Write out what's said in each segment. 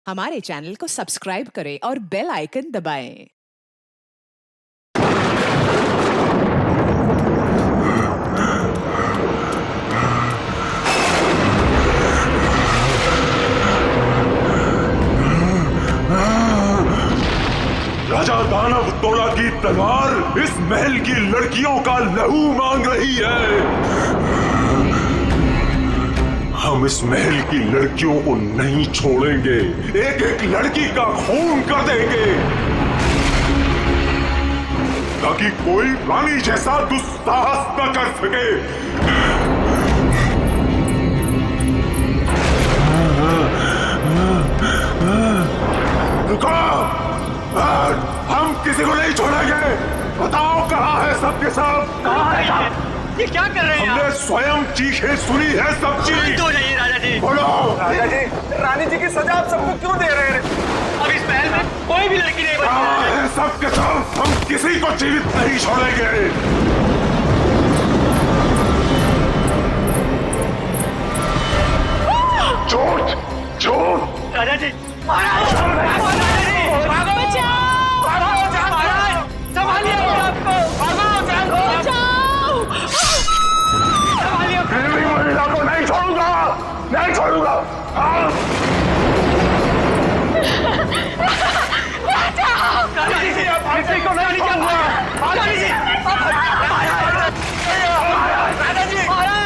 हमारे चैनल को सब्सक्राइब करें और बेल आइकन दबाएं। राजा दानव तोड़ा की तलवार इस महल की लड़कियों का लहू मांग रही है। हम इस महल की लड़कियों को नहीं छोड़ेंगे, एक एक लड़की का खून कर देंगे ताकि कोई रानी जैसा दुस्साहस न कर सके। रुको, हम किसी को नहीं छोड़ेंगे। बताओ कहाँ है सबके सब? कहाँ है ये क्या कर रहे हैं हमने स्वयं चीखें सुनी है सब चीज। तो नहीं राजा जी। बोलो राजा जी, रानी जी की सजा आप सबको क्यों दे रहे हैं? अब इस महल में कोई भी लड़की नहीं कहाँ बची। है सबके सब? हम किसी को जीवित नहीं छोड़ेंगे। झूठ झूठ। राजा जी महाराज, राजा जी भागो, महाराज संभालिए आपको, संभालिए। फिर भी महिला को नहीं छोड़ूंगा, नहीं छोड़ूंगा। हाँ। राजा जी आप किसी को नहीं छोड़ूंगा। राजा जी, राजा जी, महाराज।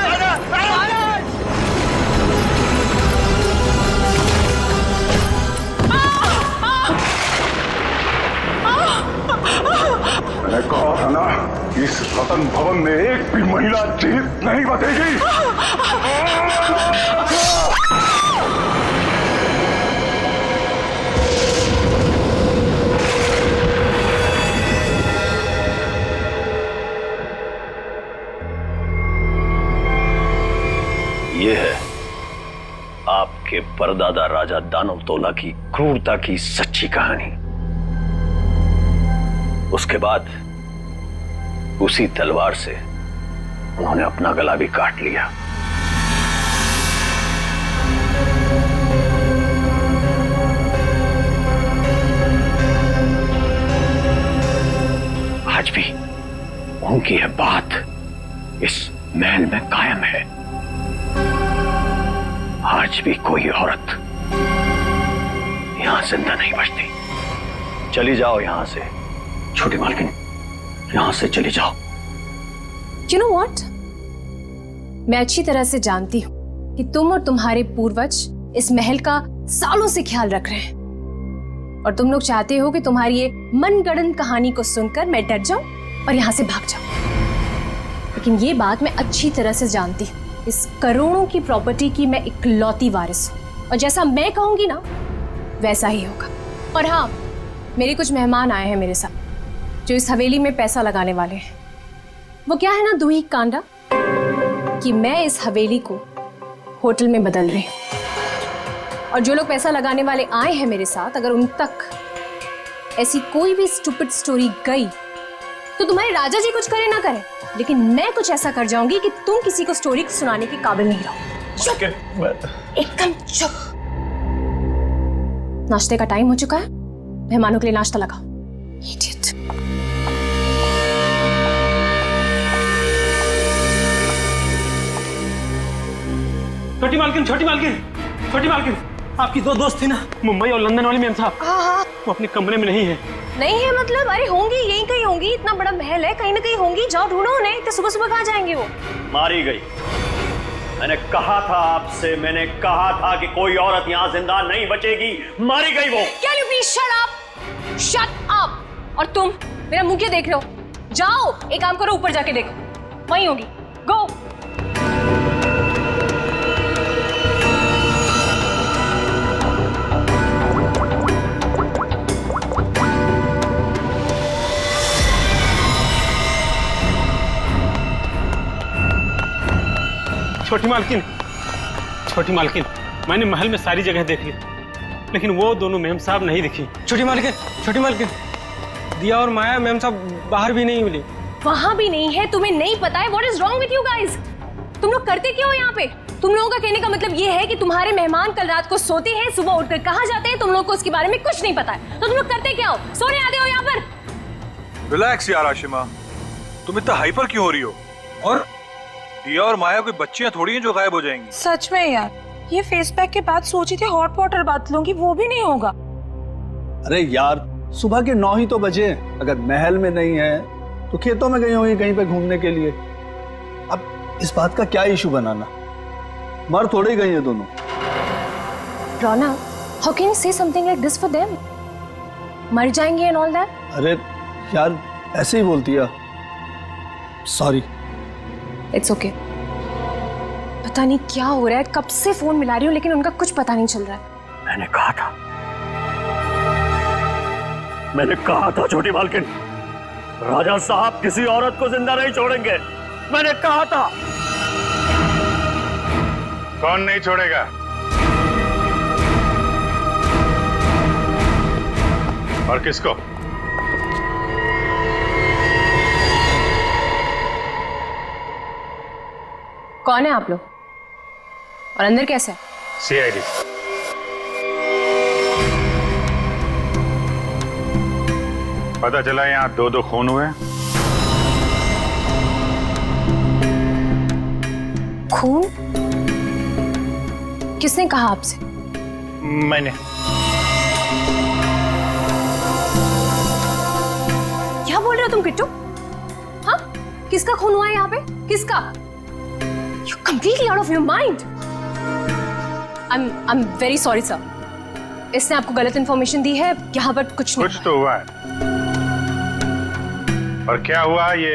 मैंने कहा था ना, इस रतन भवन में एक भी महिला जीवित नहीं बचेगी। ये है आपके परदादा राजा दानव तोला की क्रूरता की सच्ची कहानी। उसके बाद उसी तलवार से उन्होंने अपना गला भी काट लिया। आज भी उनकी यह बात इस महल में कायम है। आज भी कोई औरत यहां जिंदा नहीं बचती। चली जाओ यहां से छोटी मालकिन, यहां से चली जाओ। You know what? मैं अच्छी तरह से जानती हूँ कि तुम और तुम्हारे पूर्वज इस महल का सालों से ख्याल रख रहे हैं और तुम लोग चाहते हो कि तुम्हारी ये मनगढ़ंत कहानी को सुनकर मैं डर जाऊं और यहां से भाग जाऊं। लेकिन ये बात मैं अच्छी तरह से जानती हूँ, इस करोड़ों की प्रॉपर्टी की मैं इकलौती वारिस हूँ और जैसा मैं कहूंगी ना वैसा ही होगा। और हाँ, मेरे कुछ मेहमान आए हैं मेरे साथ जो इस हवेली में पैसा लगाने वाले हैं। वो क्या है ना दूही कांडा कि मैं इस हवेली को होटल में बदल रही हूं और जो लोग पैसा लगाने वाले आए हैं मेरे साथ, अगर उन तक ऐसी कोई भी स्टूपिड स्टोरी गई तो तुम्हारे राजा जी कुछ करे ना करे, लेकिन मैं कुछ ऐसा कर जाऊंगी कि तुम किसी को स्टोरी सुनाने के काबिल नहीं रहो। चुप, एकदम चुप। नाश्ते का टाइम हो चुका है, मेहमानों के लिए नाश्ता लगाओ। Idiot. छोटी मालकिन, छोटी मालकिन, छोटी मालकिन, आपकी दो दोस्त थी ना, मुंबई और लंदन वाली मैम साहब। हाँ, वो अपने कमरे में नहीं है। नहीं है मतलब? अरे होंगी, यहीं कहीं होंगी, इतना बड़ा महल है, कहीं ना कहीं होंगी, जाओ ढूंढो उन्हें। तो सुबह सुबह कहाँ जाएंगे वो? मारी गई। मैंने कहा था आपसे, मैंने कहा था कि कोई औरत यहां जिंदा नहीं बचेगी। मारी गई वो। Can you please shut up? Shut up! और तुम मेरा मुंह क्यों देख रहे हो? जाओ, एक काम करो, ऊपर जाके देखो, वहीं होगी। गो। छोटी मालकिन, छोटी मालकिन, मैंने महल में सारी जगह देख ली, लेकिन वो दोनों मैम साहब नहीं दिखी। छोटी मालकिन, दिया और माया मैम साहब बाहर भी नहीं मिली। वहां भी नहीं है, तुम्हें नहीं पता है? What is wrong with you guys? तुम लोग करते क्यों हो यहाँ पे? तुम लोगों का कहने का मतलब ये है कि तुम्हारे मेहमान कल रात को सोते हैं, सुबह उठकर कहाँ जाते हैं, तुम लोगों को उसके बारे में कुछ नहीं पता है। तो तुम लोग करते क्या हो? सोने आते हो यहाँ पर? रिलैक्स यार आशिमा, तुम इतना हाइपर क्यों हो रही हो? और दिया और माया कोई बच्चियां थोड़ी हैं जो गायब हो जाएंगी। सच में यार, ये फेस पैक के बाद सोची थी हॉट वाटर बात लूंगी, वो भी नहीं होगा। अरे यार, सुबह के 9 ही तो बजे। अगर महल में नहीं है तो खेतों में गई होंगी कहीं पे घूमने के लिए। अब इस बात का क्या इशू बनाना? मर थोड़ी गई है दोनों। रोना, how can you say something like this for them? मर जाएंगे and all that? अरे यार, ऐसे ही बोलती है। सॉरी। It's okay. पता नहीं क्या हो रहा है, कब से फोन मिला रही हूँ लेकिन उनका कुछ पता नहीं चल रहा है। मैंने कहा था छोटी मालकिन, राजा साहब किसी औरत को जिंदा नहीं छोड़ेंगे। मैंने कहा था। कौन नहीं छोड़ेगा? और किसको? कौन है आप लोग? और अंदर कैसे है? सीआईडी। पता चला यहाँ 2 खून हुए। खून? किसने कहा आपसे? मैंने। क्या बोल रहे हो तुम किट्टू? हाँ? किसका खून हुआ है यहाँ पे? किसका? You're completely out of your mind. I'm very sorry sir. इसने आपको गलत इंफॉर्मेशन दी है, यहाँ पर कुछ नहीं। कुछ तो हुआ है। और क्या हुआ ये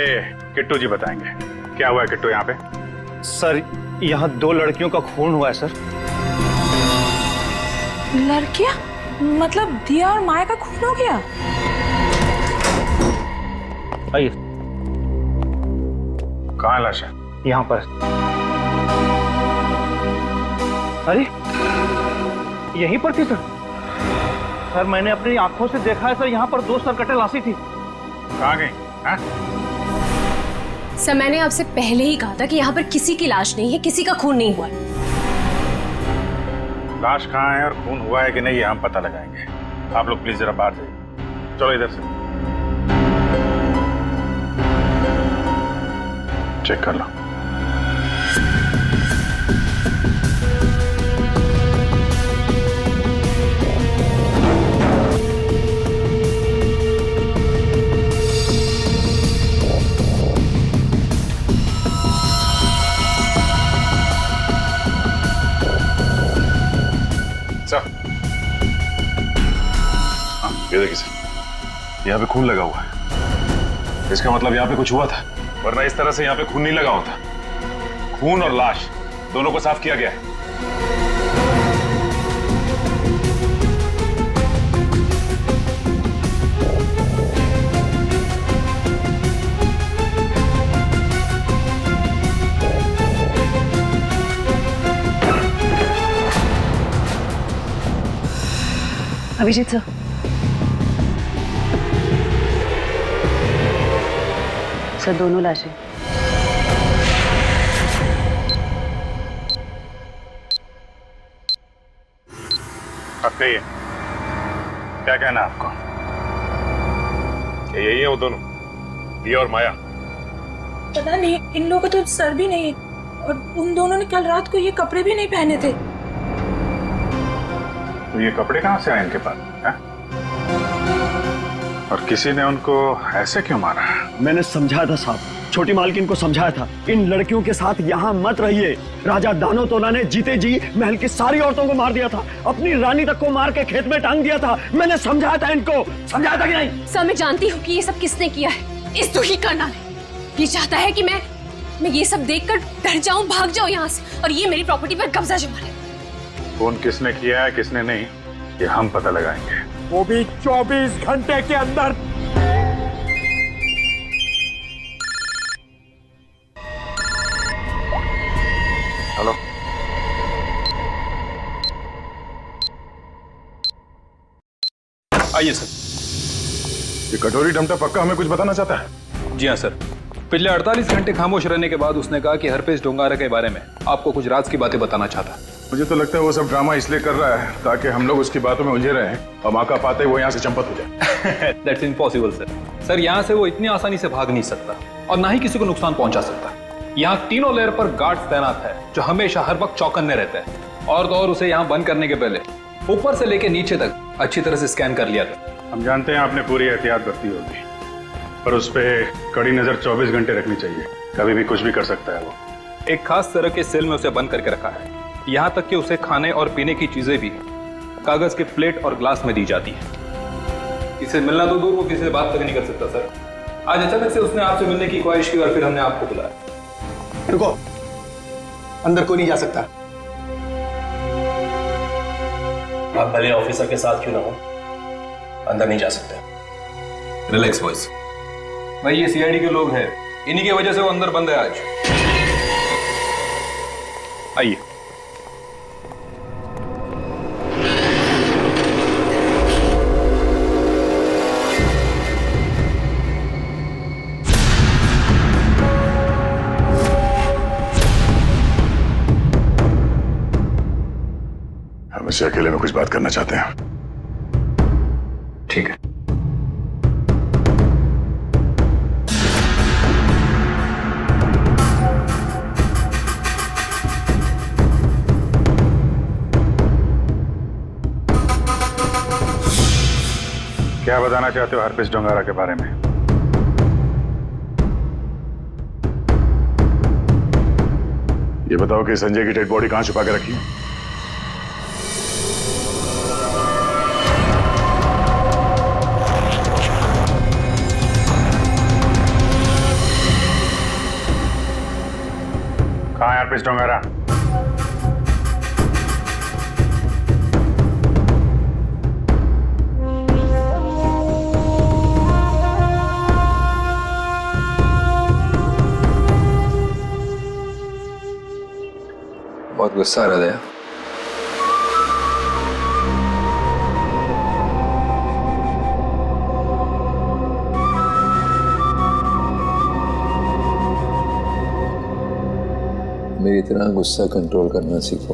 किट्टू जी बताएंगे। क्या हुआ है किट्टू यहाँ पे? सर, यहाँ 2 लड़कियों का खून हुआ है सर। लड़कियां? मतलब दिया और माया का खून हो गया? आइए। कहाँ है लाश है? यहाँ पर। अरे, यहीं पर थी सर। सर, मैंने अपनी आंखों से देखा है सर, यहाँ पर 2 सरकटे लाशी थी। कहाँ गई? हाँ? सर, मैंने आपसे पहले ही कहा था कि यहाँ पर किसी की लाश नहीं है, किसी का खून नहीं हुआ है। लाश कहाँ है और खून हुआ है कि नहीं ये हम पता लगाएंगे। आप लोग प्लीज जरा बाहर जाइए। चलो इधर से चेक कर लो। ये देखिए सर, यहाँ पे खून लगा हुआ है। इसका मतलब यहाँ पे कुछ हुआ था, वरना इस तरह से यहाँ पे खून नहीं लगा होता। खून और लाश दोनों को साफ किया गया है। अभिजीत सर, सर दोनों लाशें। अब कहिए, क्या कहना है आपको? क्या यही है वो दोनों, दिया और माया? पता नहीं, इन लोगों का तो सर भी नहीं है और उन दोनों ने कल रात को ये कपड़े भी नहीं पहने थे। तो ये कपड़े कहाँ से आए इनके पास? है? और किसी ने उनको ऐसे क्यों मारा? मैंने समझाया था साहब, छोटी मालकिन को समझाया था, इन लड़कियों के साथ यहाँ मत रहिए। राजा दानोतोला ने जीते जी महल की सारी औरतों को मार दिया था, अपनी रानी तक को मार के खेत में टांग दिया था। मैंने समझाया था इनको, समझाया था कि नहीं? सर, मैं जानती हूँ कि ये सब किसने किया है। इस दुखी करना ने ये चाहता है कि मैं ये सब देखकर डर जाऊं, भाग जाऊं यहाँ से और ये मेरी प्रॉपर्टी पर कब्जा जमा ले। फोन किसने किया है किसने नहीं, ये हम पता लगाएंगे। वो भी 24 घंटे के अंदर। हेलो, आइए सर। ये कटोरी डमटा पक्का हमें कुछ बताना चाहता है? जी हाँ सर, पिछले 48 घंटे खामोश रहने के बाद उसने कहा कि हरपेश डोंगारा के बारे में आपको कुछ राज की बातें बताना चाहता है। मुझे तो लगता है वो सब ड्रामा इसलिए कर रहा है ताकि हम लोग उसकी बातों में उलझे रहें और मौका पाते वो यहाँ से चंपत हो जाए। That's impossible sir. सर यहाँ से वो इतनी आसानी से भाग नहीं सकता और ना ही किसी को नुकसान पहुंचा सकता। यहाँ तीनों लेयर पर गार्ड्स तैनात है जो हमेशा हर वक्त चौकन्ने रहते हैं। और तो और उसे यहाँ बंद करने के पहले ऊपर से लेके नीचे तक अच्छी तरह से स्कैन कर लिया था। हम जानते हैं आपने पूरी एहतियात बरती होगी, पर उस पर कड़ी नजर 24 घंटे रखनी चाहिए। कभी भी कुछ भी कर सकता है वो। एक खास तरह के सेल में उसे बंद करके रखा है। यहाँ तक कि उसे खाने और पीने की चीजें भी कागज के प्लेट और ग्लास में दी जाती है। इसे मिलना तो दूर, वो किसी से बात तक नहीं कर सकता सर। आज अचानक से उसने आपसे मिलने की ख्वाहिश की और फिर हमने आपको बुलाया। रुको, अंदर कोई नहीं जा सकता। आप भले ऑफिसर के साथ क्यों ना हो, अंदर नहीं जा सकते। Relax boys. भाई ये सीआईडी के लोग हैं, इन्हीं की वजह से वो अंदर बंद है आज। आइए। हम इससे अकेले में कुछ बात करना चाहते हैं। ठीक है। क्या बताना चाहते हो हरपेश डोंगारा के बारे में? ये बताओ कि संजय की डेड बॉडी कहां छुपा के रखी है? कहां है हरपेश डोंगारा? बहुत गुस्सा आ रहा है। मेरी इतना गुस्सा कंट्रोल करना सीखो।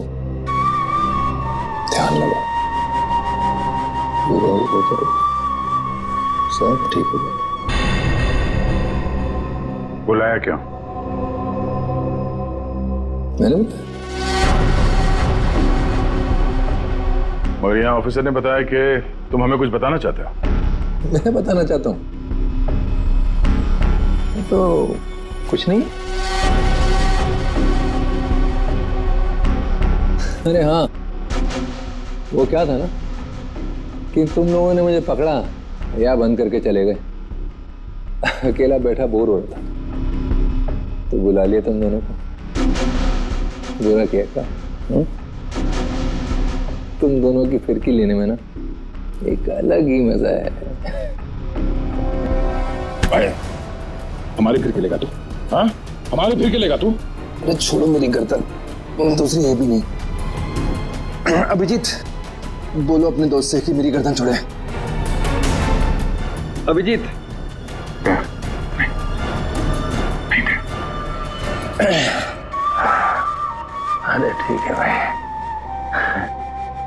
ध्यान लगा, पूरा वो करो, सब ठीक हो जाएगा। बुलाया क्यों? मैंने बताया। और यहाँ ऑफिसर ने बताया कि तुम हमें कुछ बताना चाहते हो। मैं बताना चाहता हूँ तो कुछ नहीं। अरे हाँ, वो क्या था ना कि तुम लोगों ने मुझे पकड़ा या बंद करके चले गए। अकेला बैठा बोर हो रहा था तो बुला लिया तुम दोनों को। बुरा क्या था? तुम दोनों की फिरकी लेने में ना एक अलग ही मजा है। हमारी फिरकी लेगा तू? हाँ, हमारी फिरकी लेगा तू? अरे छोड़ो मेरी गर्दन, दूसरी है भी नहीं। अभिजीत, बोलो अपने दोस्त से कि मेरी गर्दन छोड़े। अभिजीत, अरे ठीक है भाई,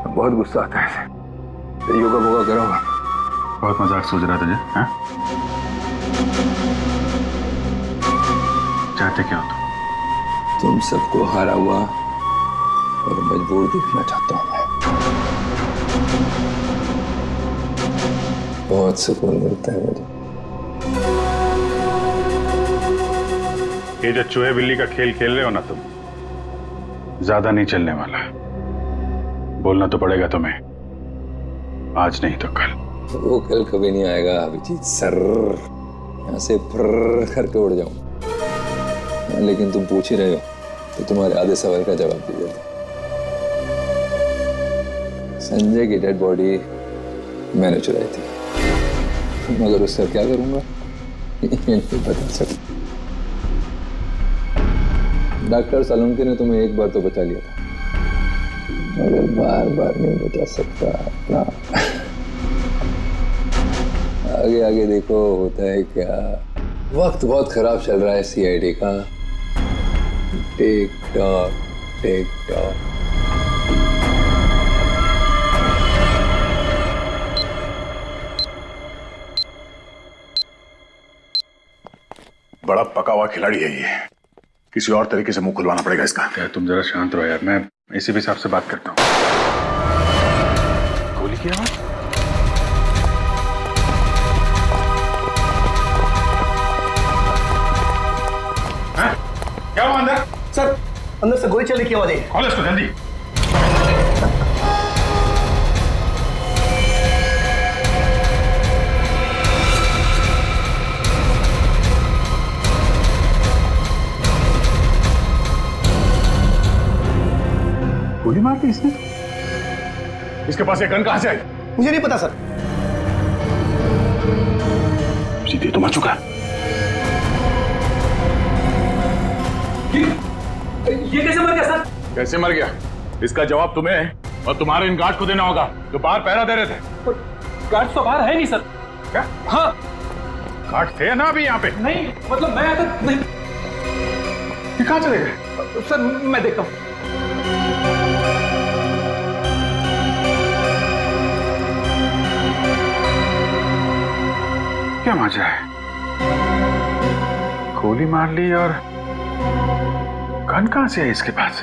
बहुत गुस्सा आता है। योगा वोगा करो। बहुत मजाक सोच रहा तुझे? हाँ? चाहते क्या हो तुम सबको हारा हुआ और मजबूर देखना चाहता हूं मैं। बहुत सुकून मिलता है मुझे। ये जो चूहे बिल्ली का खेल खेल रहे हो ना तुम, ज्यादा नहीं चलने वाला। बोलना तो पड़ेगा तुम्हें, आज नहीं तो कल। वो कल कभी नहीं आएगा अभिजीत सर। यहाँ से फर्र करके उड़ जाऊं। लेकिन तुम पूछ ही रहे हो तो तुम्हारे आधे सवाल का जवाब दे देता। संजय की डेड बॉडी मैंने चुराई थी, मगर उसका क्या करूंगा ये नहीं बता सकता। डॉक्टर सालुंके ने तुम्हें एक बार तो बचा लिया था, मगर बार बार नहीं बचा सकता ना। आगे आगे देखो होता है क्या। वक्त बहुत खराब चल रहा है सीआईडी का। Tick tock tick tock. बड़ा पका हुआ खिलाड़ी है ये, किसी और तरीके से मुंह खुलवाना पड़ेगा इसका। क्या तुम जरा शांत रहो यार, मैं इसी भी हिसाब से बात करता हूँ। गोली की आवाज? क्या हुआ अंदर? सर अंदर से गोली चलने की आवाज आई। खोलो इसको जल्दी। गोली मार दी इसने? इसके पास ये गन कहां से आई? मुझे नहीं पता सर। सीधे तो मर चुका है। ये कैसे मर गया सर? कैसे मर गया इसका जवाब तुम्हें और तुम्हारे इन गार्ड को देना होगा जो बाहर पहरा दे रहे थे। गार्ड तो बाहर है नहीं सर। क्या? हाँ गार्ड थे ना अभी यहाँ पे? नहीं, मतलब मैं आता नहीं। ये कहाँ चले गए? सर मैं देखता हूँ। क्या माजरा है? गोली मार ली और गन कहां से है इसके पास?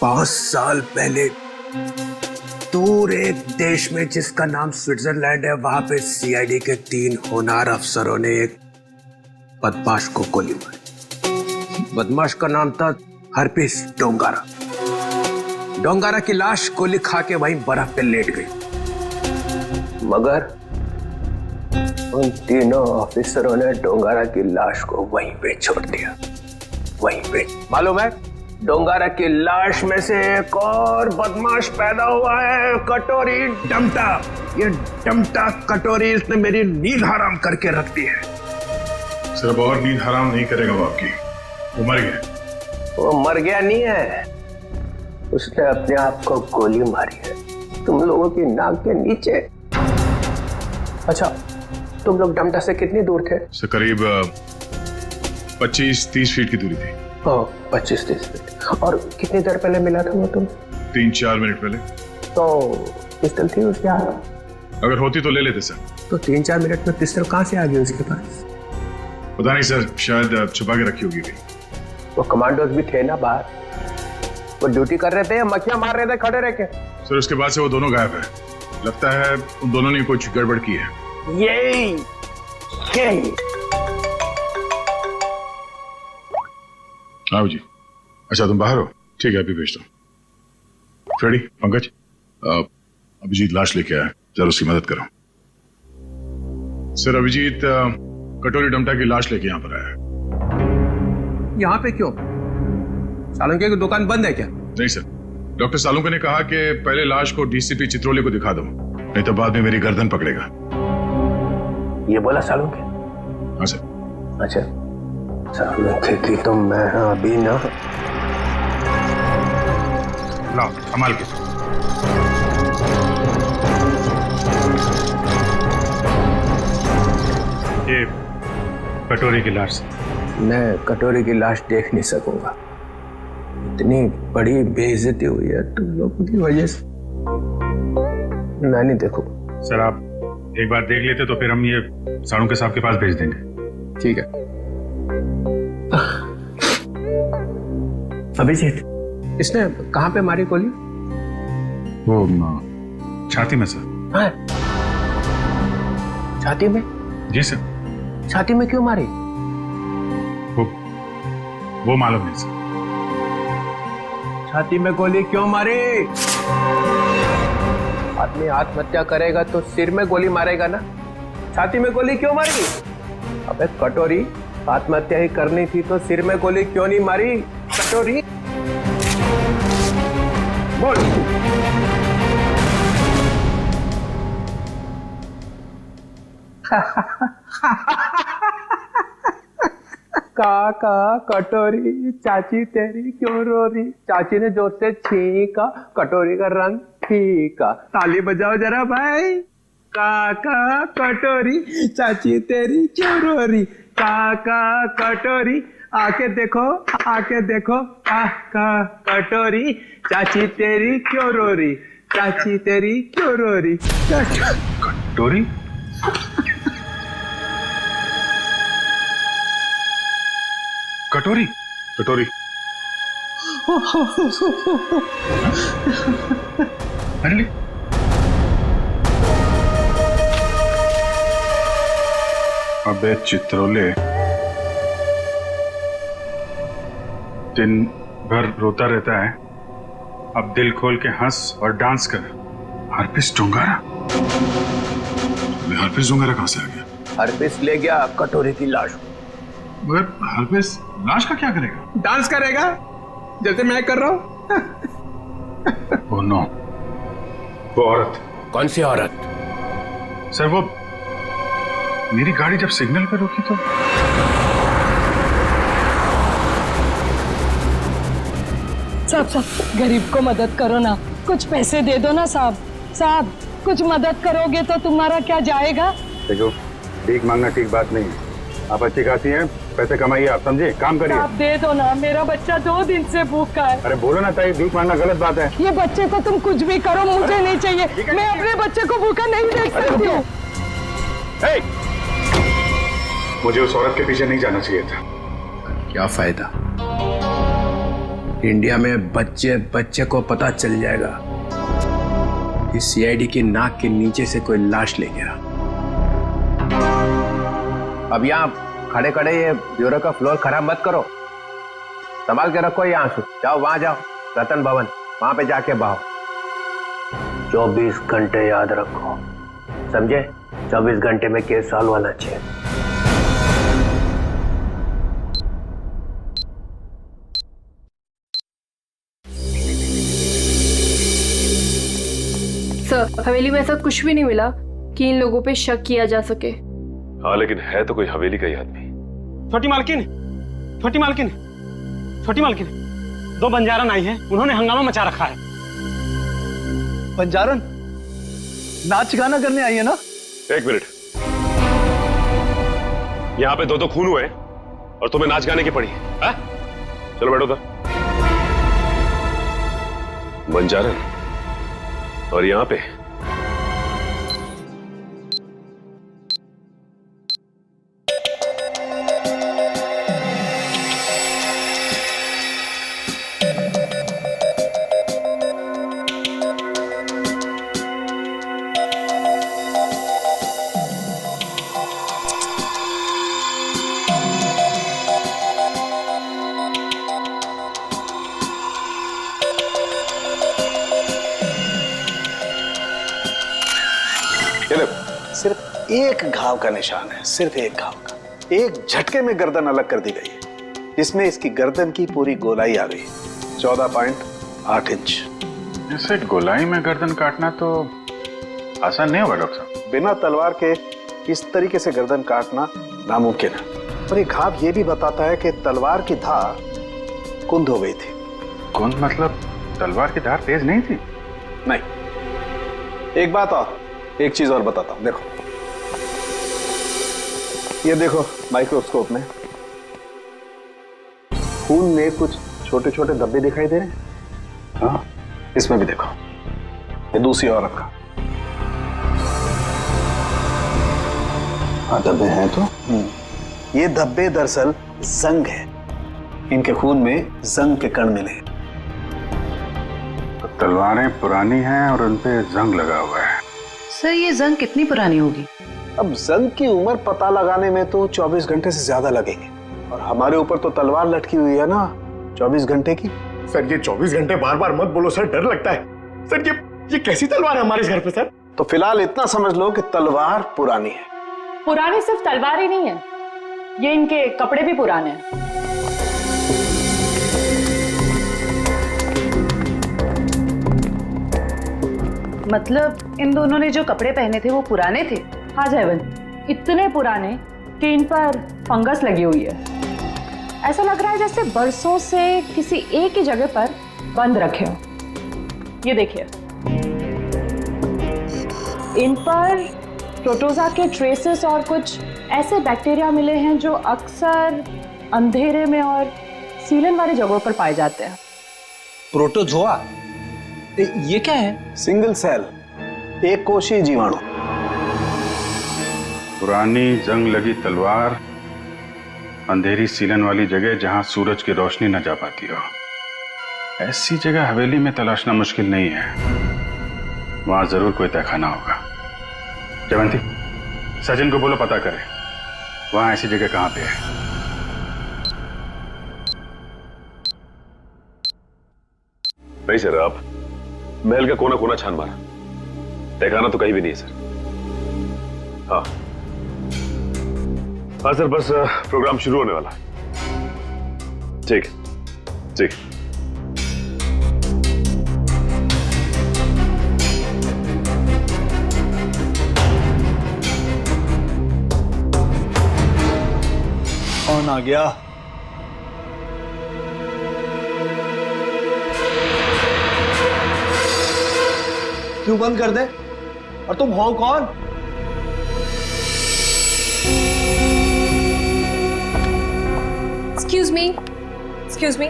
पांच साल पहले दूर एक देश में जिसका नाम स्विट्जरलैंड है, वहां पे सीआईडी के 3 होनहार अफसरों ने एक बदमाश को गोली मारी। बदमाश का नाम था हरपीस डोंगारा। डोंगारा की लाश गोली खा के वहीं बर्फ पे लेट गई, मगर उन तीनों ऑफिसरों ने डोंगारा की लाश को वहीं पे छोड़ दिया। वहीं पे मालूम है, डोंगारा की लाश में से एक और बदमाश पैदा हुआ है, कटोरी डमटा। ये डमटा कटोरी इसने मेरी नींद हराम करके रख दी है। सिर्फ और नींद हराम नहीं करेगा वो आपकी, वो मर गया। वो मर गया नहीं है, उसने अपने आप को गोली मारी है तुम लोगों की नाक के नीचे। अच्छा, तुम लोग डमटा से कितनी दूर थे? से करीब 25-30 फीट की दूरी थी। 25-30 फीट। और कितनी देर पहले मिला था वो तुम? 3-4 मिनट पहले। तो पिस्टल थी उसके हाथ? अगर होती तो ले लेते सर। तो 3-4 मिनट में पिस्टल कहां से आ गई उसके पास? पता नहीं सर, शायद छुपा के रखी होगी कहीं। वो कमांडोज भी थे ना बाहर, वो ड्यूटी कर रहे थे या मक्खियां मार रहे थे खड़े रह के? सर उसके बाद से वो दोनों गायब है। लगता है उन दोनों ने कुछ गड़बड़ की है। यही आओ जी। अच्छा तुम बाहर हो? ठीक है, अभी भेजता हूँ। फ्रेडी, पंकज, अभिजीत लाश लेके आया, जरा उसकी मदद करो। सर अभिजीत कटोरी डमटा की लाश लेके यहाँ पर आया है। यहाँ पे क्यों? सालुंके की दुकान बंद है क्या? नहीं सर, डॉक्टर सालुंके ने कहा कि पहले लाश को डीसीपी चित्रोले को दिखा दो, नहीं तो बाद में मेरी गर्दन पकड़ेगा। ये बोला सालुंके? हाँ सर। अच्छा, सालुंके की तो मैं अभी ना। लाओ संभाल के। ये कटोरी की लाश। मैं कटोरी की लाश देख नहीं सकूंगा, इतनी बड़ी बेइज्जती हुई है तुम लोगों की वजह से। मैं नहीं देखूंगा। सर आप एक बार देख लेते तो फिर हम ये सालुंके साहब के पास भेज देंगे। ठीक है। अभिजीत, इसने कहां पे मारी गोली? वो छाती में सर। हाँ? छाती में? जी सर। छाती में क्यों मारी? वो मालूम नहीं सर। छाती में गोली क्यों मारी? आदमी आत्महत्या करेगा तो सिर में गोली मारेगा ना, छाती में गोली क्यों मारी? अबे कटोरी, आत्महत्या ही करनी थी तो सिर में गोली क्यों नहीं मारी? कटोरी बोल। काका कटोरी चाची तेरी क्यों रो रही, चाची ने जोर से छींका, कटोरी का रंग फीका। ताली बजाओ जरा भाई। काका कटोरी चाची तेरी क्यों रो रही, काका कटोरी आके देखो, आके देखो, काका कटोरी चाची तेरी क्यों रो रही, चाची तेरी क्यों रो रही। कटोरी? कटोरी कटोरी अरे अबे चित्रोले, दिन भर रोता रहता है, अब दिल खोल के हंस और डांस कर। हरपिस डोंगारा? हरपिस डोंगारा कहां से आ गया? हरपिस ले गया कटोरी की लाश। मगर हरपिस लाश का क्या करेगा? डांस करेगा जैसे मैं कर रहा हूं। ओह नो, वो औरत। कौन सी औरत? सर वो मेरी गाड़ी जब सिग्नल पे रुकी तो साहब गरीब को मदद करो ना, कुछ पैसे दे दो ना साहब। साहब कुछ मदद करोगे तो तुम्हारा क्या जाएगा? देखो, भीख मांगना ठीक बात नहीं है। आप अच्छी खासी हैं, पैसे कमाइए, आप समझे, काम करिए। आप दे दो ना, मेरा बच्चा 2 दिन से भूखा है। अरे बोलो ना ताई, भीख मांगना गलत बात है। ये बच्चे को तुम कुछ भी करो, मुझे नहीं चाहिए। मैं अपने बच्चे को भूखा नहीं देख सकती हूँ। मुझे उस औरत के पीछे नहीं जाना चाहिए था। क्या फायदा, इंडिया में बच्चे बच्चे को पता चल जाएगा कि सीआईडी की नाक के नीचे से कोई लाश ले गया। अब यहाँ खड़े खड़े ये ब्यूरो का फ्लोर खराब मत करो, संभाल के रखो ये आंसू। जाओ वहां जाओ, रतन भवन, वहां पे जाके बहाओ। 24 घंटे याद रखो, समझे? 24 घंटे में केस सॉल्व होना चाहिए। सर, हवेली में ऐसा कुछ भी नहीं मिला कि इन लोगों पे शक किया जा सके। हाँ, लेकिन है तो कोई हवेली का ही आदमी। छोटी मालकिन, छोटी मालकिन, छोटी मालकिन, 2 बंजारन आई हैं, उन्होंने हंगामा मचा रखा है। बंजारन नाच गाना करने आई है ना? एक मिनट, यहाँ पे 2 खून हुए और तुम्हें नाच गाने की पड़ी है? चलो बैठो उधर। बंजारन और यहाँ पे सिर्फ एक घाव का निशान है, सिर्फ एक घाव का। एक झटके में गर्दन अलग कर दी गई है, जिसमें इसकी गर्दन की पूरी गोलाई आ गई, 14.8 इंच। इसे गोलाई में गर्दन काटना तो आसान नहीं होगा डॉक्टर साहब। बिना तलवार के इस तरीके से गर्दन काटना नामुमकिन है। और ये घाव ये भी बताता है कि तलवार की धार कुंद हो गई थी। कुंद मतलब तलवार की धार तेज नहीं थी? नहीं। एक बात और, एक चीज और बताता हूं, देखो ये देखो माइक्रोस्कोप में खून में कुछ छोटे छोटे धब्बे दिखाई दे रहे हैं। हाँ, इसमें भी देखो, ये दूसरी औरत का। हाँ, धब्बे हैं तो। ये धब्बे दरअसल जंग है, इनके खून में जंग के कण मिले। तो तलवारें पुरानी हैं और उन पे जंग लगा हुआ है। सर ये जंग कितनी पुरानी होगी? अब जंग की उम्र पता लगाने में तो 24 घंटे से ज्यादा लगेंगे, और हमारे ऊपर तो तलवार लटकी हुई है ना 24 घंटे की। सर ये 24 घंटे बार बार मत बोलो सर, डर लगता है। सर ये कैसी तलवार है हमारे घर पे सर? तो फिलहाल इतना समझ लो कि तलवार पुरानी है। पुरानी सिर्फ तलवार ही नहीं है, ये इनके कपड़े भी पुराने हैं। मतलब इन दोनों ने जो कपड़े पहने थे वो पुराने थे? हाँ जयवंत, इतने पुराने कि इन पर फंगस लगी हुई है। ऐसा लग रहा है जैसे बरसों से किसी एक ही जगह पर बंद रखे हो। ये देखिए, इन पर प्रोटोजा के ट्रेसेस और कुछ ऐसे बैक्टीरिया मिले हैं जो अक्सर अंधेरे में और सीलन वाली जगहों पर पाए जाते हैं। प्रोटोजोआ, ये क्या है? सिंगल सेल, एक कोशीय जीवाणु। पुरानी जंग लगी तलवार, अंधेरी सीलन वाली जगह जहां सूरज की रोशनी न जा पाती हो। ऐसी जगह हवेली में तलाशना मुश्किल नहीं है, वहां जरूर कोई तहखाना होगा। जयवंती, सचिन को बोलो पता करे वहां ऐसी जगह कहां पे है। नहीं सर, आप महल का कोना कोना छान मारा, तहखाना तो कहीं भी नहीं है सर। हाँ हाँ सर, बस प्रोग्राम शुरू होने वाला है। ठीक ठीक। कौन आ गया? क्यों बंद कर दे? और तुम हो कौन? एक्सक्यूज मी,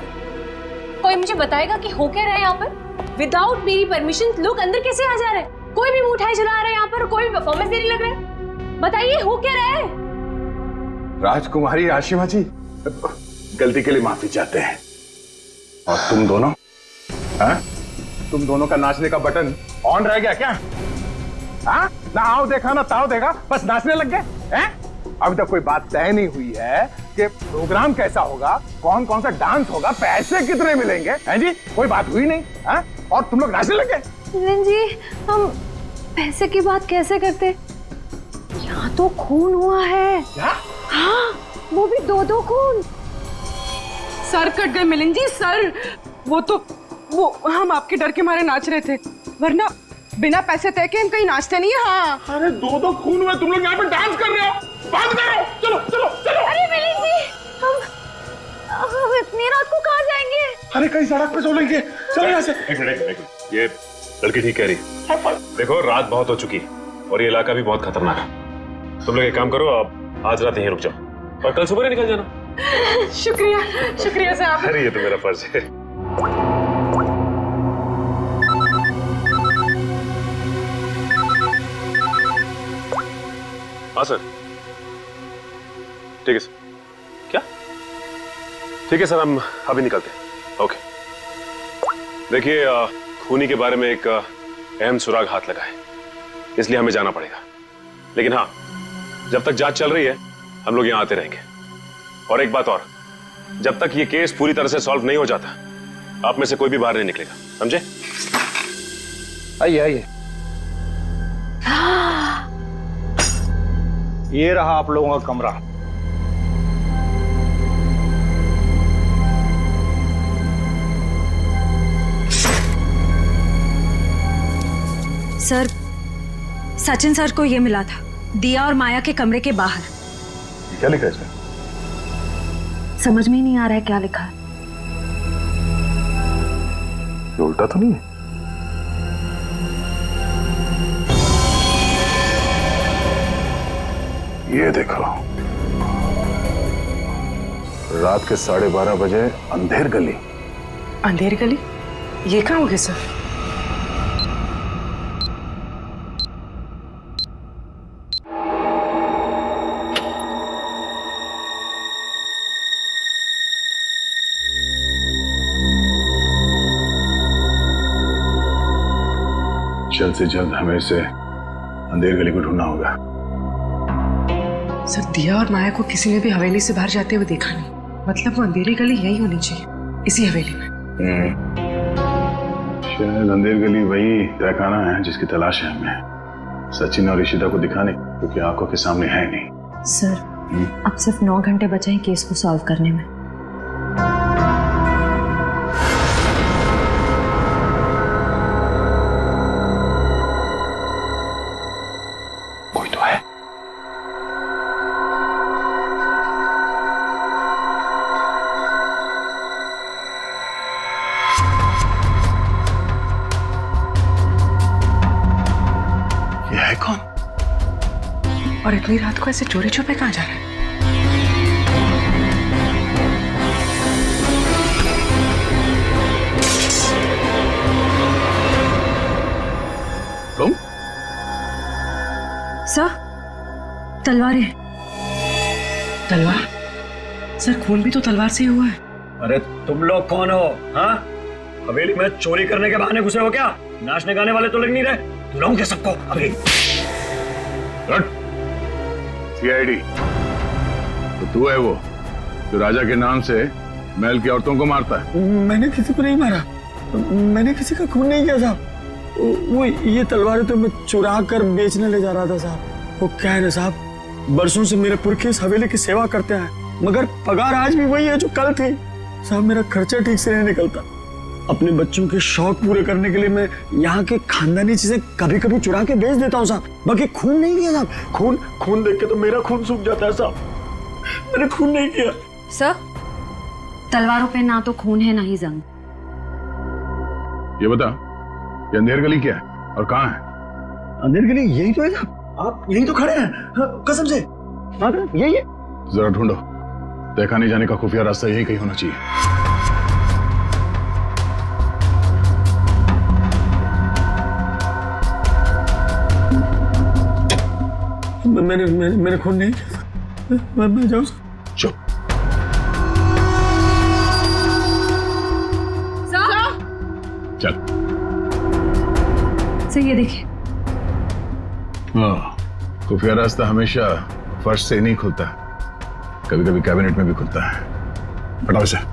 कोई मुझे बताएगा कि हो क्या रहा है यहाँ पर? विदाउट मेरी परमिशन लोग अंदर कैसे आ जा रहे हैं? कोई भी मिठाई चला रहा है यहाँ पर, कोई भी परफॉर्मेंस देने लग रहा है। बताइए हो क्या रहा है? राजकुमारी आशिमा जी, गलती के लिए माफी चाहते हैं। और तुम दोनों, हाँ? तुम दोनों का नाचने का बटन ऑन रह गया क्या? हाँ? ना आओ देखा ना ताओ देखा, बस नाचने लग गए हैं? अभी तक कोई बात तय नहीं हुई है कि प्रोग्राम कैसा होगा, कौन कौन सा डांस होगा, पैसे कितने मिलेंगे, हैं जी? कोई बात हुई नहीं, हाँ? और तुम लोग नाचने लग गए। जी, हम पैसे की बात कैसे करते? यहाँ तो खून हुआ है। क्या? हाँ, वो भी 2-2 खून। सर कट गए मिलन जी, सर। वो हम आपके डर के मारे नाच रहे थे, वरना बिना पैसे तय के हम कहीं नाचते नहीं है। हाँ। अरे 2-2 खून हुए, तुम लोग यहाँ पे डांस कर रहे हो, बात करो, चलो चलो चलो। अरे मिलन जी, हम इतनी रात को कहाँ जाएंगे? अरे कहीं सड़क पे सो लेंगे, चलो यहाँ से। एक मिनट, ये लड़की ठीक कह रही है। देखो रात बहुत हो चुकी है और ये इलाका भी बहुत खतरनाक है। तुम लोग एक काम करो, आप आज रात यहीं रुक जाओ और कल सुबह निकल जाना। शुक्रिया साहब। अरे ये तो मेरा फर्ज है। हाँ सर, ठीक है सर। क्या? ठीक है सर, हम अभी निकलते हैं। ओके। देखिए, खूनी के बारे में एक अहम सुराग हाथ लगा है, इसलिए हमें जाना पड़ेगा। लेकिन हाँ, जब तक जांच चल रही है हम लोग यहाँ आते रहेंगे। और एक बात और, जब तक ये केस पूरी तरह से सॉल्व नहीं हो जाता, आप में से कोई भी बाहर नहीं निकलेगा, समझे? आइए आइए। ये रहा आप लोगों का कमरा। सर, सचिन सर को ये मिला था, दिया और माया के कमरे के बाहर। क्या लिखा है इसमें? समझ में ही नहीं आ रहा है क्या लिखा है। ये उल्टा तो नहीं है? ये देखो, रात के 12:30 बजे अंधेर गली। अंधेर गली? ये कहाँ होगी सर? जल्द से जल्द हमें इसे अंधेर गली को ढूंढना होगा। सर, दिया और माया को किसी ने भी हवेली से बाहर जाते हुए देखा नहीं, मतलब वो अंधेरी गली यही होनी चाहिए, इसी हवेली में। शायद अंधेर गली वही तहखाना है जिसकी तलाश है हमें, सचिन और ईशिता को दिखाने, क्योंकि आंखों के सामने है नहीं। सर, अब सिर्फ 9 घंटे बचे हैं केस को सॉल्व करने में। कोई तो है। और इतनी रात को ऐसे चोरी छुपे कहाँ जा रहे हैं? तुम? सर, तलवारें। तलवार? सर खून भी तो तलवार से ही हुआ है। अरे तुम लोग कौन हो? हाँ, हवेली में चोरी करने के बहाने घुसे हो क्या? नाचने गाने वाले तो लग नहीं रहे। बुलाऊंगे सबको अभी। सीआईडी तो तू है वो जो राजा के नाम से महल की औरतों को मारता है? मैंने किसी को नहीं मारा, मैंने किसी का खून नहीं किया साहब। वो ये तलवारें तो मैं चुरा कर बेचने ले जा रहा था साहब। वो क्या है ना साहब, बरसों से मेरे पुरखे इस हवेली की सेवा करते हैं, मगर पगार आज भी वही है जो कल थी साहब। मेरा खर्चा ठीक से नहीं निकलता। अपने बच्चों के शौक पूरे करने के लिए मैं यहाँ के खानदानी चीजें कभी कभी चुरा के बेच देता हूँ साहब। बाकी खून नहीं किया साहब। खून देख के तो मेरा खून सूख जाता है साहब। मैंने खून नहीं किया। सर, तलवारों पे ना तो खून है ना ही जंग। ये बता, ये अंधेर गली क्या है और कहाँ है? अंधेर गली यही तो है साहब। आप यही तो खड़े हैं, हाँ, कसम से। हाँ, यही है। जरा ढूंढो, देखा नहीं जाने का खुफिया रास्ता यही कहीं होना चाहिए। मैंने खून नहीं किया। मैं जाऊँ? चुप। चल। सर ये देखिए। हाँ, खुफिया रास्ता हमेशा फर्श से नहीं खुलता, कभी कभी कैबिनेट में भी खुलता है। हटाओ इसे।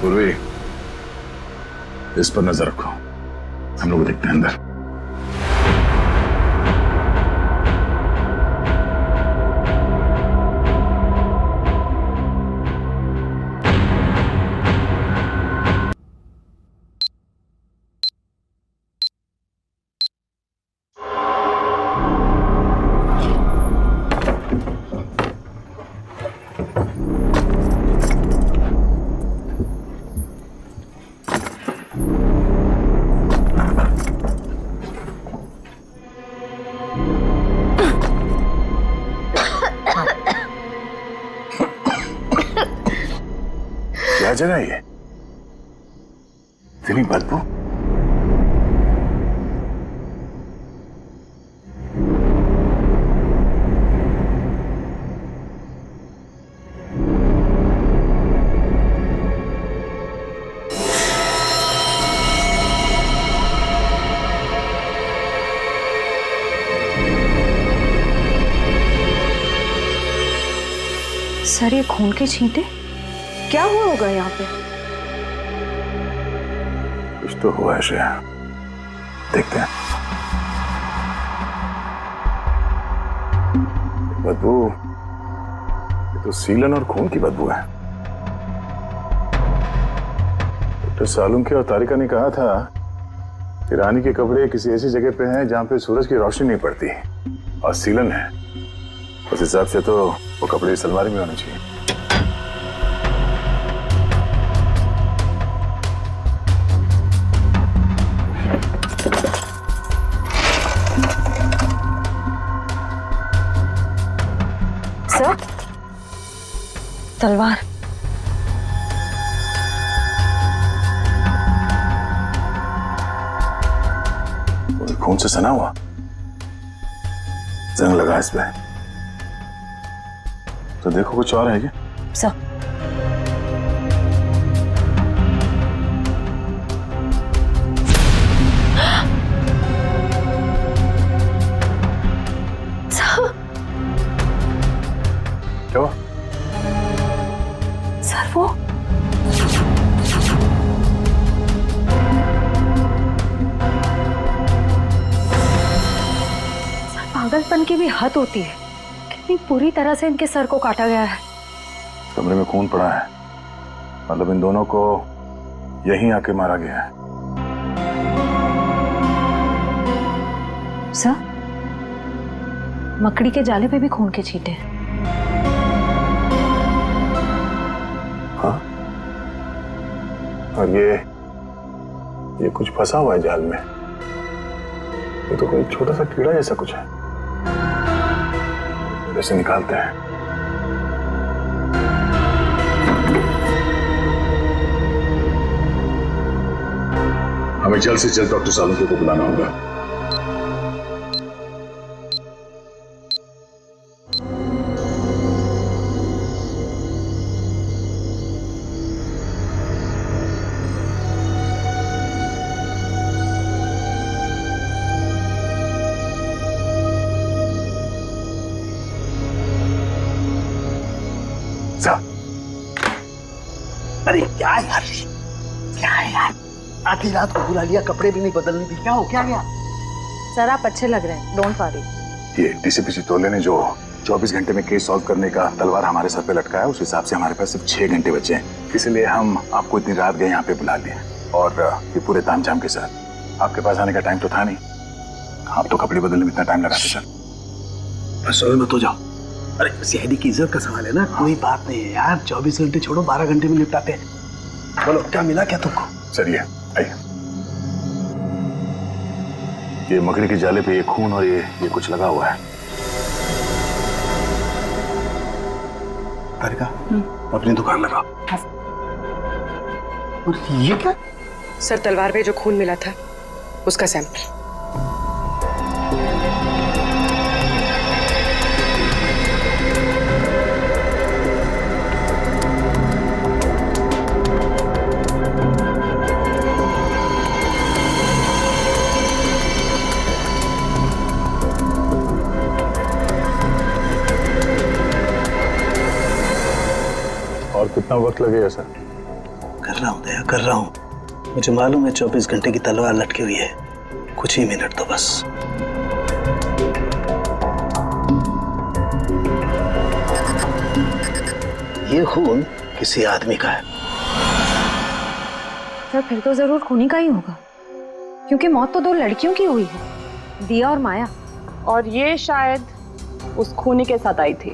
पूर्वी, इस पर नजर रखो, हम लोग देखते हैं अंदर। क्या जगह ये? इतनी बदबू? सर ये खून के छींटे? क्या हुआ होगा यहाँ पे? कुछ तो हुआ है श्रेया, देखते हैं। बदबू, ये तो सीलन और खून की बदबू है। डॉक्टर सालुंखे और तारिका ने कहा था कि रानी के कपड़े किसी ऐसी जगह पे हैं जहां पे सूरज की रोशनी नहीं पड़ती, और सीलन है। उस हिसाब से तो वो कपड़े इस अलमारी में होने चाहिए। सर, तलवार। खून से सना हुआ, जंग लगा इस पे। तो देखो कुछ और है क्या? सर, क्या हुआ? सर वो पागलपन की भी हद होती है। कितनी पूरी तरह से इनके सर को काटा गया है। कमरे में खून पड़ा है, मतलब इन दोनों को यहीं आके मारा गया है। सर, मकड़ी के जाले पे भी खून के छींटे हैं। और ये कुछ फंसा हुआ है जाल में। ये तो कोई छोटा सा कीड़ा जैसा कुछ है। इसे निकालते हैं। हमें जल्द से जल्द डॉक्टर सालुंके को बुलाना होगा। अरे क्या यार, क्या है यार, आधी रात को बुला लिया, कपड़े भी नहीं बदलने दी, क्या हो क्या गया? सर आप अच्छे लग रहे हैं, डोंट वरी। ये डीसीपी चितौले ने जो 24 घंटे में केस सॉल्व करने का तलवार हमारे सर पे लटकाया है, उस हिसाब से हमारे पास सिर्फ 6 घंटे बचे हैं। इसलिए हम आपको इतनी रात गए यहाँ पे बुला लिए, और ये पूरे तामझाम के साथ। आपके पास आने का टाइम तो था नहीं, आप तो कपड़े बदलने में इतना टाइम लगाते सर। बस सोए मत हो जाओ। अरे सीआईडी की इज्जत का सवाल है ना, कोई बात नहीं है यार, 24 घंटे छोड़ो, 12 घंटे में निपटाते हैं। बोलो क्या मिला क्या तुमको? चलिए आइए। ये मकड़ी के जाले पे ये खून और ये कुछ लगा हुआ है। तारिका, अपनी दुकान लगाओ। और ये क्या? सर तलवार पे जो खून मिला था उसका सैंपल। और कितना वक्त लगेगा सर? कर रहा हूँ दया, कर रहा हूँ। मुझे मालूम है 24 घंटे की तलवार लटकी हुई है, कुछ ही मिनट तो बस। ये खून किसी आदमी का है। सर फिर तो जरूर खूनी का ही होगा, क्योंकि मौत तो 2 लड़कियों की हुई है, दिया और माया। और ये शायद उस खूनी के साथ आई थी।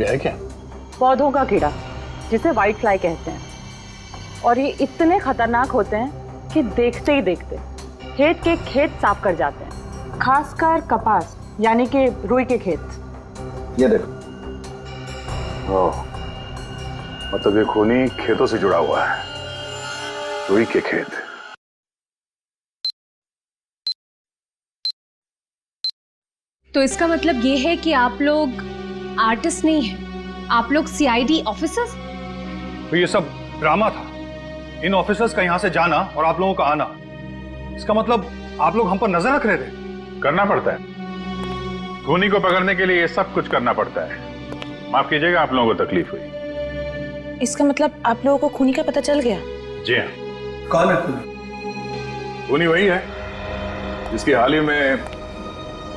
ये है क्या? पौधों का कीड़ा, जिसे व्हाइट फ्लाई कहते हैं। और ये इतने खतरनाक होते हैं कि देखते ही देखते खेत के खेत साफ कर जाते हैं, खासकर कपास यानी कि रुई के खेत। ये देखो। ओह, मतलब ये खूनी खेतों से जुड़ा हुआ है, रुई के खेत। तो इसका मतलब ये है कि आप लोग आर्टिस्ट नहीं हैं, आप लोग सीआईडी ऑफिसर्स? तो ये सब ड्रामा था। इन ऑफिसर्स का यहाँ से जाना और आप लोगों का आना, इसका मतलब आप लोग हम पर नजर रख रहे थे। करना पड़ता है, खूनी को पकड़ने के लिए ये सब कुछ करना पड़ता है। माफ कीजिएगा, आप लोगों को तकलीफ हुई। इसका मतलब आप लोगों को खूनी का पता चल गया? जी हाँ। कौन है खूनी? खूनी वही है जिसकी हाल ही में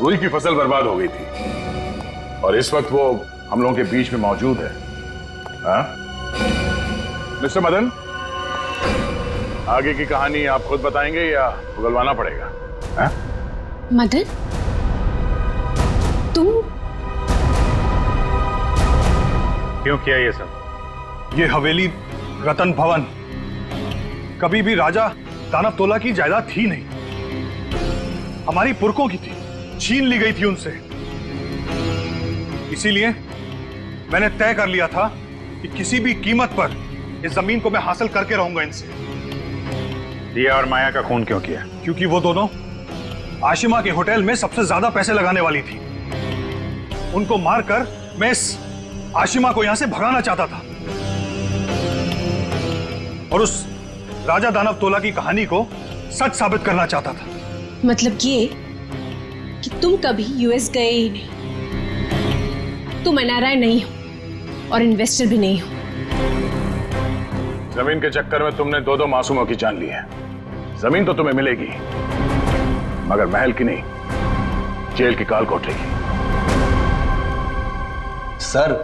रुई की फसल बर्बाद हो गई थी, और इस वक्त वो हम लोगों के बीच में मौजूद है। हाँ? मिस्टर मदन, आगे की कहानी आप खुद बताएंगे या उगलवाना पड़ेगा? हाँ? मदन, तुम क्यों किया ये सब? ये हवेली रतन भवन कभी भी राजा दानव तोला की जायदाद थी नहीं, हमारी पुरखों की थी, छीन ली गई थी उनसे। इसीलिए मैंने तय कर लिया था कि किसी भी कीमत पर इस जमीन को मैं हासिल करके रहूंगा इनसे। दिया और माया का खून क्यों किया? क्योंकि वो दोनों आशिमा के होटल में सबसे ज्यादा पैसे लगाने वाली थी। उनको मारकर मैं इस आशिमा को यहां से भगाना चाहता था और उस राजा दानव तोला की कहानी को सच साबित करना चाहता था। मतलब ये कि तुम कभी यूएस गए ही नहीं, तुम एनआरआई नहीं हो और इन्वेस्टर भी नहीं हो। जमीन के चक्कर में तुमने 2 मासूमों की जान ली है। जमीन तो तुम्हें मिलेगी, मगर महल की नहीं, जेल की काल कोठरी। सर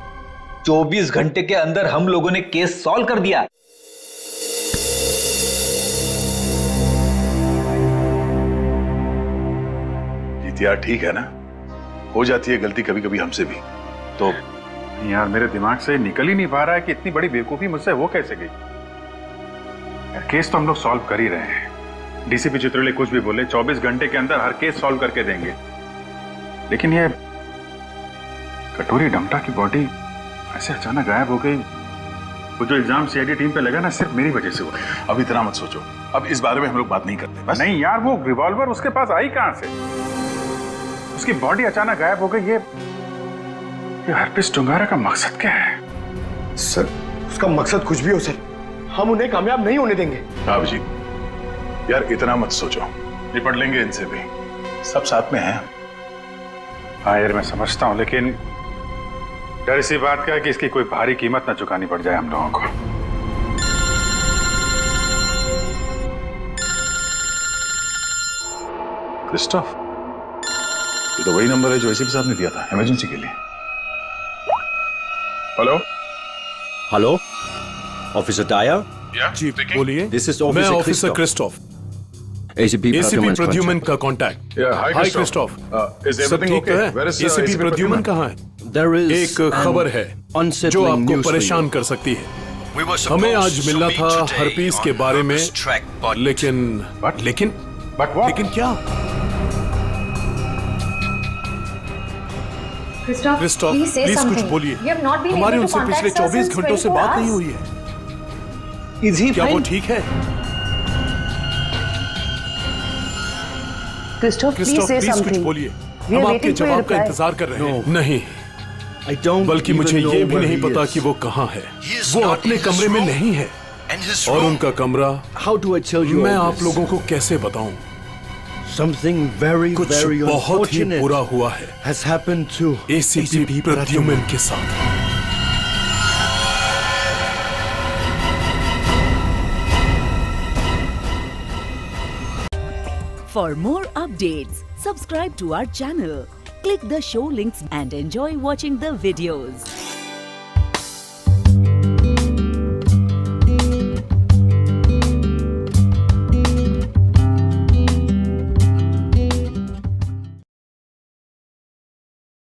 24 घंटे के अंदर हम लोगों ने केस सॉल्व कर दिया। यार ठीक है ना, हो जाती है गलती कभी कभी हमसे भी। तो यार मेरे दिमाग से निकल ही नहीं पा रहा है कि इतनी बड़ी बेवकूफी मुझसे हो कैसे गई। केस तो हम लोग सॉल्व कर ही रहे हैं। डीसीपी चित्रोले कुछ भी बोले, 24 घंटे के अंदर हर केस सॉल्व करके देंगे। लेकिन ये कटोरी डमटा की बॉडी ऐसे अचानक गायब हो गई, वो जो इल्जाम सीआईडी टीम पे लगा ना, सिर्फ मेरी वजह से हुआ। अब इतना मत सोचो, अब इस बारे में हम लोग बात नहीं करते बस। नहीं यार, वो रिवॉल्वर उसके पास आई कहां से? उसकी बॉडी अचानक गायब हो गई। ये हरपिस टुंगारा का मकसद क्या है? सर, उसका मकसद कुछ भी हो सर, हम उन्हें कामयाब नहीं होने देंगे। अभिजीत यार, इतना मत सोचो, निपट लेंगे इनसे भी, सब साथ में हैं। हाँ यार, मैं समझता हूं, लेकिन डर इसी बात का है कि इसकी कोई भारी कीमत ना चुकानी पड़ जाए हम लोगों को। क्रिस्टोफ, ये तो वही नंबर है जो एसीपी साहब ने दिया था इमरजेंसी के लिए। Hello hello, officer Dyer. जी बोलिए। दिस इज मैं ऑफिसर क्रिस्टोफ, एसीपी प्रद्युमन का कांटेक्ट। हाय क्रिस्टोफ, सब ठीक है? एसीपी प्रद्युमन कहाँ है? एक खबर है जो आपको परेशान कर सकती है। हमें आज मिलना था हरपीस के बारे में, लेकिन क्या? क्रिस्टोफ, प्लीज कुछ बोलिए। हमारी उनसे पिछले 24 घंटों से बात नहीं हुई है। क्या वो ठीक है? क्रिस्टोफ, प्लीज कुछ बोलिए। हम आपके जवाब का इंतजार कर रहे हैं। नहीं, बल्कि मुझे ये भी नहीं पता कि वो कहाँ है। वो अपने कमरे में नहीं है, और उनका कमरा मैं आप लोगों को कैसे बताऊं? कुछ बहुत ही बुरा हुआ है एसीपी प्रद्युमन के साथ। For more updates, subscribe to our channel, click the show links and enjoy watching the videos.